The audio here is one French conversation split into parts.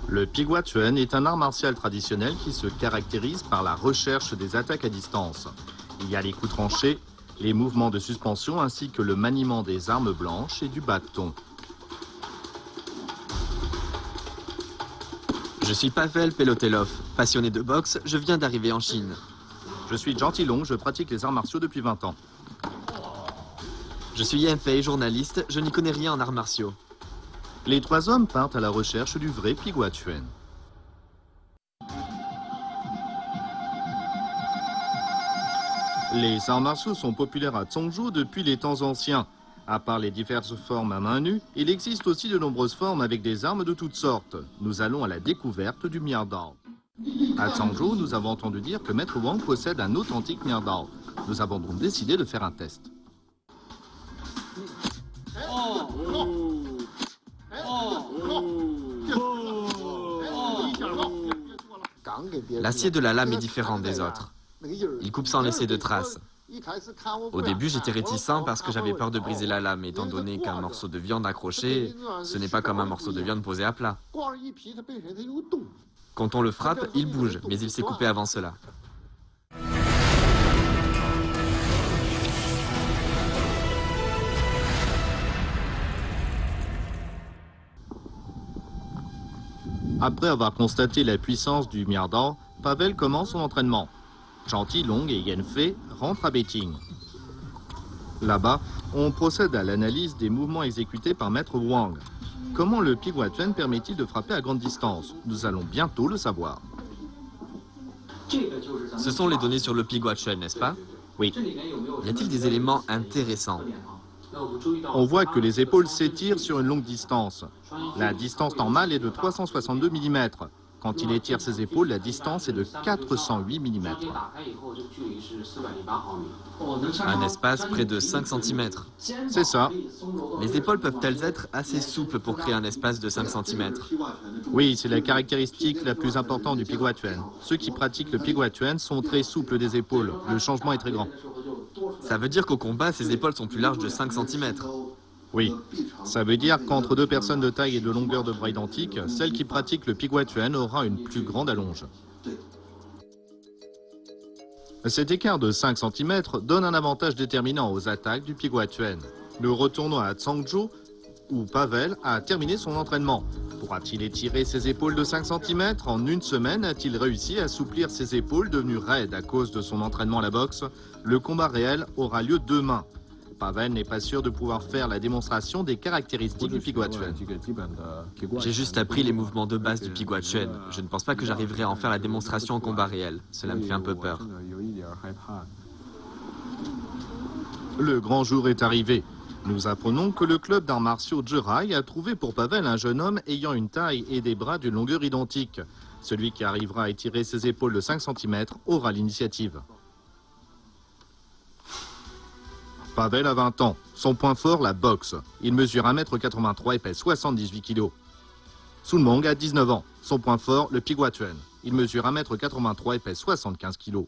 Le Piguatuen est un art martial traditionnel qui se caractérise par la recherche des attaques à distance. Il y a les coups tranchés, les mouvements de suspension ainsi que le maniement des armes blanches et du bâton. Je suis Pavel Pelotelov, passionné de boxe, je viens d'arriver en Chine. Je suis Zhang Tilong, je pratique les arts martiaux depuis 20 ans. Je suis Yan Fei, journaliste, je n'y connais rien en arts martiaux. Les trois hommes partent à la recherche du vrai Piguatuen. Les arts martiaux sont populaires à Zhongzhou depuis les temps anciens. À part les diverses formes à main nue, il existe aussi de nombreuses formes avec des armes de toutes sortes. Nous allons à la découverte du Mirdao. À Zhongzhou, nous avons entendu dire que Maître Wang possède un authentique Mirdao. Nous avons donc décidé de faire un test. L'acier de la lame est différent des autres. Il coupe sans laisser de traces. Au début, j'étais réticent parce que j'avais peur de briser la lame, étant donné qu'un morceau de viande accroché, ce n'est pas comme un morceau de viande posé à plat. Quand on le frappe, il bouge, mais il s'est coupé avant cela. Après avoir constaté la puissance du Mirdao, Pavel commence son entraînement. Zhang Tilong et Yan Fei rentrent à Beijing. Là-bas, on procède à l'analyse des mouvements exécutés par Maître Wang. Comment le Piguatuen permet-il de frapper à grande distance? Nous allons bientôt le savoir. Ce sont les données sur le Piguatuen, n'est-ce pas? Oui. Y a-t-il des éléments intéressants? On voit que les épaules s'étirent sur une longue distance. La distance normale est de 362 mm. Quand il étire ses épaules, la distance est de 408 mm. Un espace près de 5 cm. C'est ça. Les épaules peuvent-elles être assez souples pour créer un espace de 5 cm? Oui, c'est la caractéristique la plus importante du Piguatuen. Ceux qui pratiquent le Piguatuen sont très souples des épaules. Le changement est très grand. Ça veut dire qu'au combat, ses épaules sont plus larges de 5 cm. Oui, ça veut dire qu'entre deux personnes de taille et de longueur de bras identiques, celle qui pratique le Piguatuen aura une plus grande allonge. Cet écart de 5 cm donne un avantage déterminant aux attaques du Piguatuen. Nous retournons à Zhangzhou, où Pavel a terminé son entraînement. Pourra-t-il étirer ses épaules de 5 cm? En une semaine, a-t-il réussi à assouplir ses épaules devenues raides à cause de son entraînement à la boxe? Le combat réel aura lieu demain. Pavel n'est pas sûr de pouvoir faire la démonstration des caractéristiques du Piguatuen. J'ai juste appris les mouvements de base du Piguatuen. Je ne pense pas que j'arriverai à en faire la démonstration en combat réel. Cela me fait un peu peur. Le grand jour est arrivé. Nous apprenons que le club d'arts martiaux Jerai a trouvé pour Pavel un jeune homme ayant une taille et des bras d'une longueur identique. Celui qui arrivera à étirer ses épaules de 5 cm aura l'initiative. Pavel a 20 ans. Son point fort, la boxe. Il mesure 1,83 m et pèse 78 kg. Sulmong a 19 ans. Son point fort, le Piguatuen. Il mesure 1,83 m et pèse 75 kg.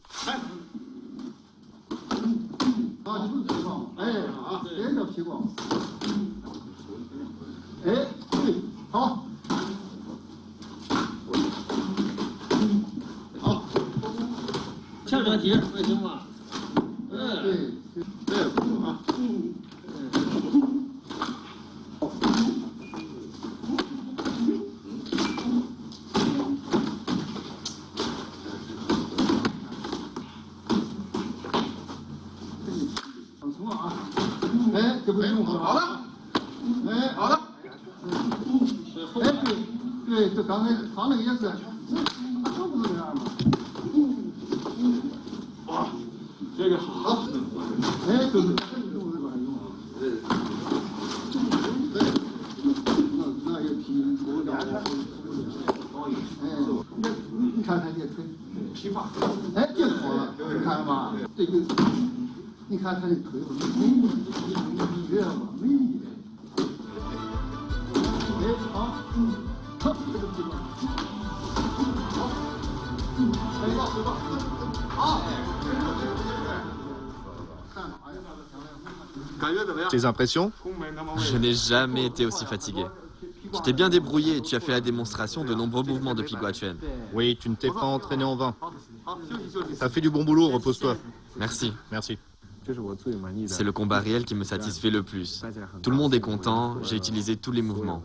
Tes impressions? Je n'ai jamais été aussi fatigué. Tu t'es bien débrouillé et tu as fait la démonstration de nombreux mouvements de Piguatuen. Oui, tu ne t'es pas entraîné en vain. T'as fait du bon boulot, repose-toi. Merci. Merci. C'est le combat réel qui me satisfait le plus. Tout le monde est content, j'ai utilisé tous les mouvements.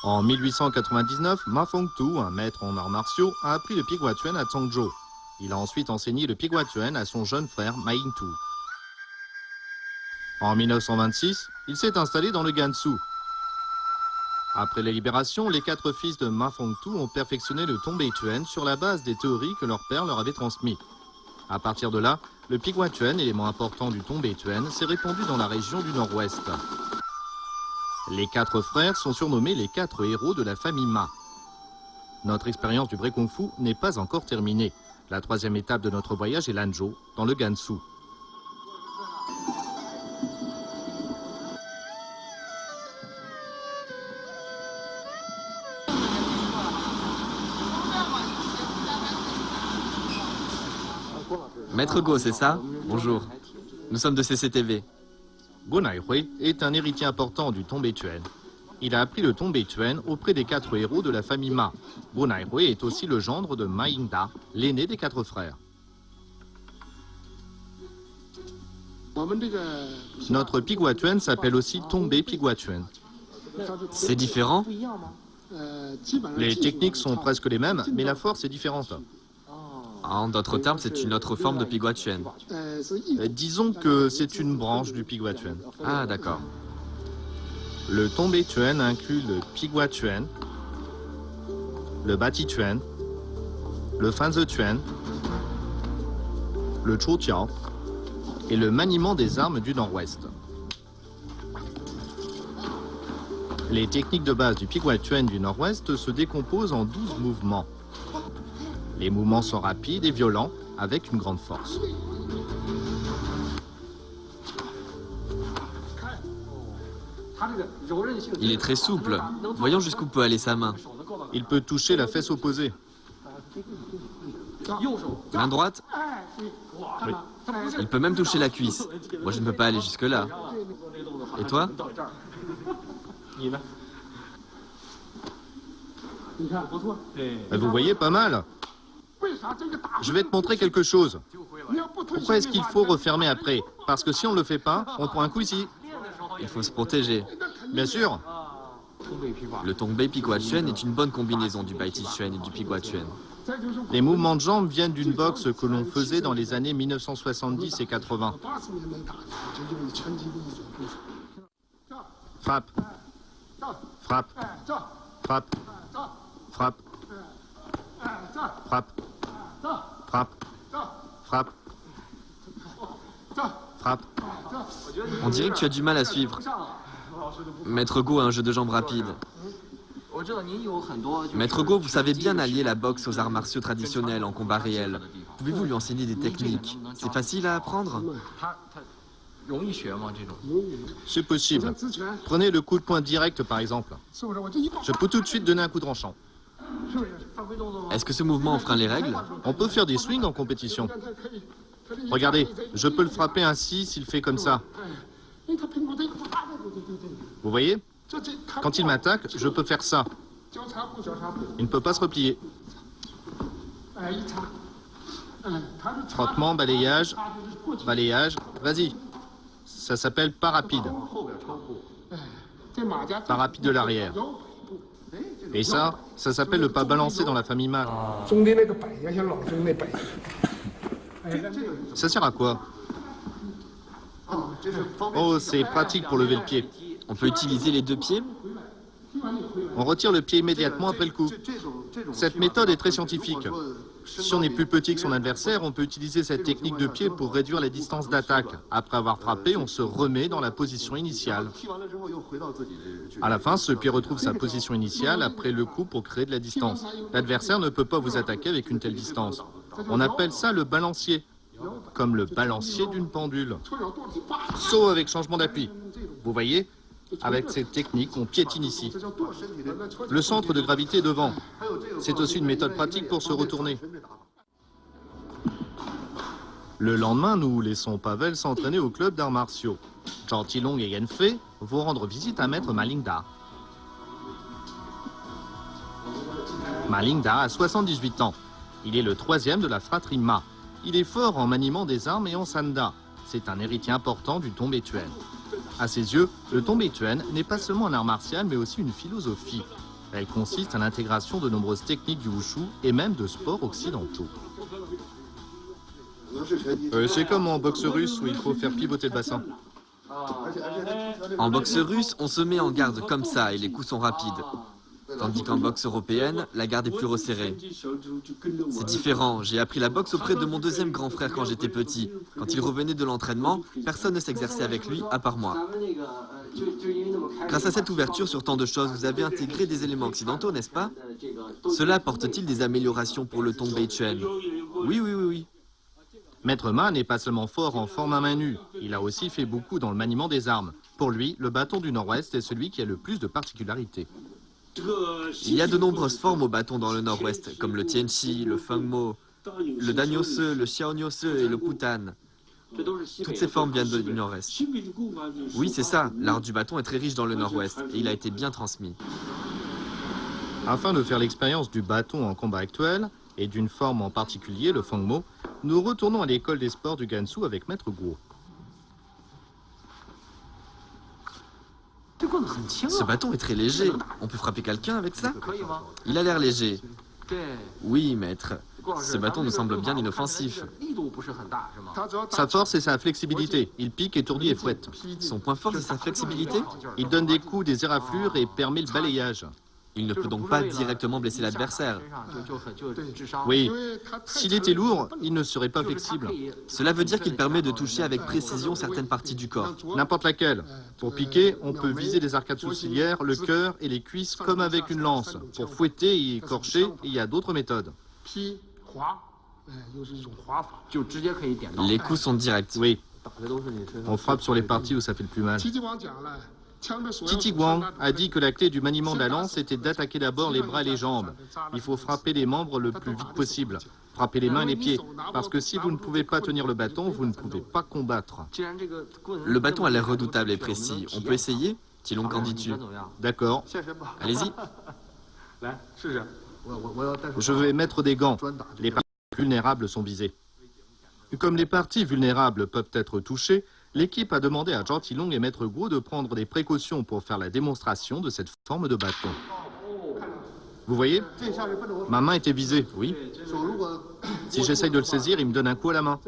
En 1899, Ma Fongtu, un maître en arts martiaux, a appris le Piguatuen à Zhangzhou. Il a ensuite enseigné le Piguatuen à son jeune frère Ma Yingtu. En 1926, il s'est installé dans le Gansu. Après la libération, les 4 fils de Ma Fongtu ont perfectionné le Tongbeituen sur la base des théories que leur père leur avait transmises. À partir de là, le Piguatuen, élément important du Tongbeituen, s'est répandu dans la région du Nord-Ouest. Les 4 frères sont surnommés les 4 héros de la famille Ma. Notre expérience du vrai Kung Fu n'est pas encore terminée. La 3e étape de notre voyage est Lanzhou, dans le Gansu. Maître Go, c'est ça? Bonjour. Nous sommes de CCTV. Go Naihui est un héritier important du Tongbeituen. Il a appris le Tongbeituen auprès des 4 héros de la famille Ma. Go Naihui est aussi le gendre de Ma Yingda, l'aîné des 4 frères. Notre Piguatuen s'appelle aussi Tongbe Piguatuen. C'est différent? Les techniques sont presque les mêmes, mais la force est différente. En d'autres termes, c'est une autre forme de Piguatuen. Disons que c'est une branche du Piguatuen. Ah, d'accord. Le Tongbeituen inclut le Piguatuen, le Batituen, le Fanzetuen, le Chouqiao et le maniement des armes du Nord-Ouest. Les techniques de base du Piguatuen du Nord-Ouest se décomposent en 12 mouvements. Les mouvements sont rapides et violents, avec une grande force. Il est très souple. Voyons jusqu'où peut aller sa main. Il peut toucher la fesse opposée. Main droite? Oui. Il peut même toucher la cuisse. Moi, je ne peux pas aller jusque-là. Et toi? Vous voyez, pas mal. Je vais te montrer quelque chose. Pourquoi est-ce qu'il faut refermer après? Parce que si on ne le fait pas, on prend un coup ici. Il faut se protéger. Bien sûr. Le Tongbei Piguatuen est une bonne combinaison du Baitituen et du Piguatuen. Les mouvements de jambes viennent d'une boxe que l'on faisait dans les années 1970 et 80. Frappe. Frappe. Frappe. Frappe. Frappe. Frappe. Frappe. Frappe. On dirait que tu as du mal à suivre. Maître Go a un jeu de jambes rapide. Maître Go, vous savez bien allier la boxe aux arts martiaux traditionnels en combat réel. Pouvez-vous lui enseigner des techniques? C'est facile à apprendre? C'est possible. Prenez le coup de poing direct, par exemple. Je peux tout de suite donner un coup tranchant. Est-ce que ce mouvement enfreint les règles? On peut faire des swings en compétition. Regardez, je peux le frapper ainsi s'il fait comme ça. Vous voyez? Quand il m'attaque, je peux faire ça. Il ne peut pas se replier. Frottement, balayage, balayage, vas-y. Ça s'appelle pas rapide. Pas rapide de l'arrière. Et ça s'appelle le pas balancé dans la famille Ma. Ça sert à quoi? Oh, c'est pratique pour lever le pied. On peut utiliser les 2 pieds? On retire le pied immédiatement après le coup. Cette méthode est très scientifique. Si on est plus petit que son adversaire, on peut utiliser cette technique de pied pour réduire la distance d'attaque. Après avoir frappé, on se remet dans la position initiale. À la fin, ce pied retrouve sa position initiale après le coup pour créer de la distance. L'adversaire ne peut pas vous attaquer avec une telle distance. On appelle ça le balancier, comme le balancier d'une pendule. Saut avec changement d'appui. Vous voyez? Avec cette technique, on piétine ici. Le centre de gravité est devant. C'est aussi une méthode pratique pour se retourner. Le lendemain, nous laissons Pavel s'entraîner au club d'arts martiaux. Zhao Qilong et Yan Fei vont rendre visite à maître Ma Lingda. Ma Lingda a 78 ans. Il est le troisième de la fratrie Ma. Il est fort en maniement des armes et en sanda. C'est un héritier important du Tongbai Tuan. À ses yeux, le Tongbai Tuan n'est pas seulement un art martial, mais aussi une philosophie. Elle consiste à l'intégration de nombreuses techniques du wushu et même de sports occidentaux. C'est comme en boxe russe où il faut faire pivoter le bassin. En boxe russe, on se met en garde comme ça et les coups sont rapides. Tandis qu'en boxe européenne, la garde est plus resserrée. C'est différent. J'ai appris la boxe auprès de mon deuxième grand frère quand j'étais petit. Quand il revenait de l'entraînement, personne ne s'exerçait avec lui à part moi. Grâce à cette ouverture sur tant de choses, vous avez intégré des éléments occidentaux, n'est-ce pas? Cela apporte-t-il des améliorations pour le Tongbai Tuan? Oui. Maître Ma n'est pas seulement fort en forme à main nue, il a aussi fait beaucoup dans le maniement des armes. Pour lui, le bâton du Nord-Ouest est celui qui a le plus de particularités. Il y a de nombreuses formes au bâton dans le Nord-Ouest, comme le Tianchi, le Fengmo, le Danyose, le Xiaonyose et le Putan. Toutes ces formes viennent du Nord-Est. Oui, c'est ça, l'art du bâton est très riche dans le Nord-Ouest et il a été bien transmis. Afin de faire l'expérience du bâton en combat actuel, et d'une forme en particulier, le Fengmo, nous retournons à l'école des sports du Gansu avec Maître Guo. Ce bâton est très léger. On peut frapper quelqu'un avec ça? Il a l'air léger. Oui, maître. Ce bâton nous semble bien inoffensif. Sa force et sa flexibilité. Il pique, étourdit et fouette. Son point fort, c'est sa flexibilité? Il donne des coups, des éraflures et permet le balayage. Il ne peut donc pas directement blesser l'adversaire. Oui. S'il était lourd, il ne serait pas flexible. Cela veut dire qu'il permet de toucher avec précision certaines parties du corps. N'importe laquelle. Pour piquer, on peut viser les arcades sourcilières, le cœur et les cuisses comme avec une lance. Pour fouetter et écorcher, il y a d'autres méthodes. Les coups sont directs. Oui. On frappe sur les parties où ça fait le plus mal. Titi Guang a dit que la clé du maniement de la lance était d'attaquer d'abord les bras et les jambes. Il faut frapper les membres le plus vite possible. Frapper les mains et les pieds. Parce que si vous ne pouvez pas tenir le bâton, vous ne pouvez pas combattre. Le bâton a l'air redoutable et précis. On peut essayer? Qilong, qu'en dis-tu? D'accord. Allez-y. Je vais mettre des gants. Les parties vulnérables sont visées. Comme les parties vulnérables peuvent être touchées, l'équipe a demandé à Zhao Qilong et Maître Guo de prendre des précautions pour faire la démonstration de cette forme de bâton. Vous voyez? Ma main était visée, oui. Si j'essaye de le saisir, il me donne un coup à la main.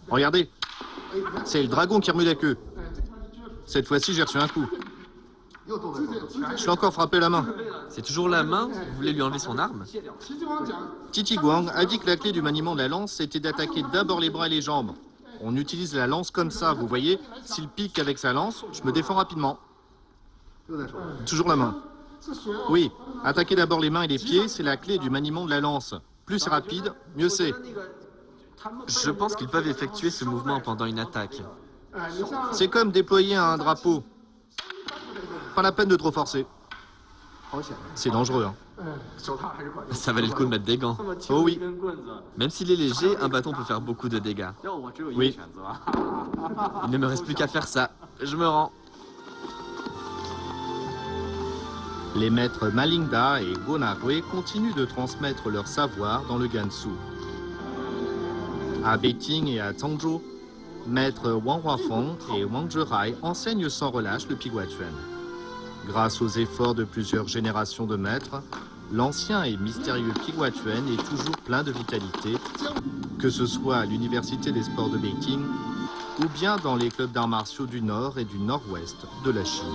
Regardez, c'est le dragon qui remue la queue. Cette fois-ci, j'ai reçu un coup. Je l'ai encore frappé la main. C'est toujours la main? Vous voulez lui enlever son arme? Titi Guang a dit que la clé du maniement de la lance, c'était d'attaquer d'abord les bras et les jambes. On utilise la lance comme ça, vous voyez. S'il pique avec sa lance, je me défends rapidement. Toujours la main. Oui, attaquer d'abord les mains et les pieds, c'est la clé du maniement de la lance. Plus c'est rapide, mieux c'est. Je pense qu'ils peuvent effectuer ce mouvement pendant une attaque. C'est comme déployer un drapeau. Pas la peine de trop forcer. C'est dangereux, hein. Ça valait le coup de mettre des gants. Oh oui. Même s'il est léger, un bâton peut faire beaucoup de dégâts. Oui. Il ne me reste plus qu'à faire ça. Je me rends. Les maîtres Ma Lingda et Guo Narui continuent de transmettre leur savoir dans le Gansu. À Beijing et à Zhangzhou, maîtres Wang Huafeng et Wang Zhihai enseignent sans relâche le Piguatuan. Grâce aux efforts de plusieurs générations de maîtres, l'ancien et mystérieux Piguatuan est toujours plein de vitalité, que ce soit à l'Université des sports de Beijing ou bien dans les clubs d'arts martiaux du Nord et du Nord-Ouest de la Chine.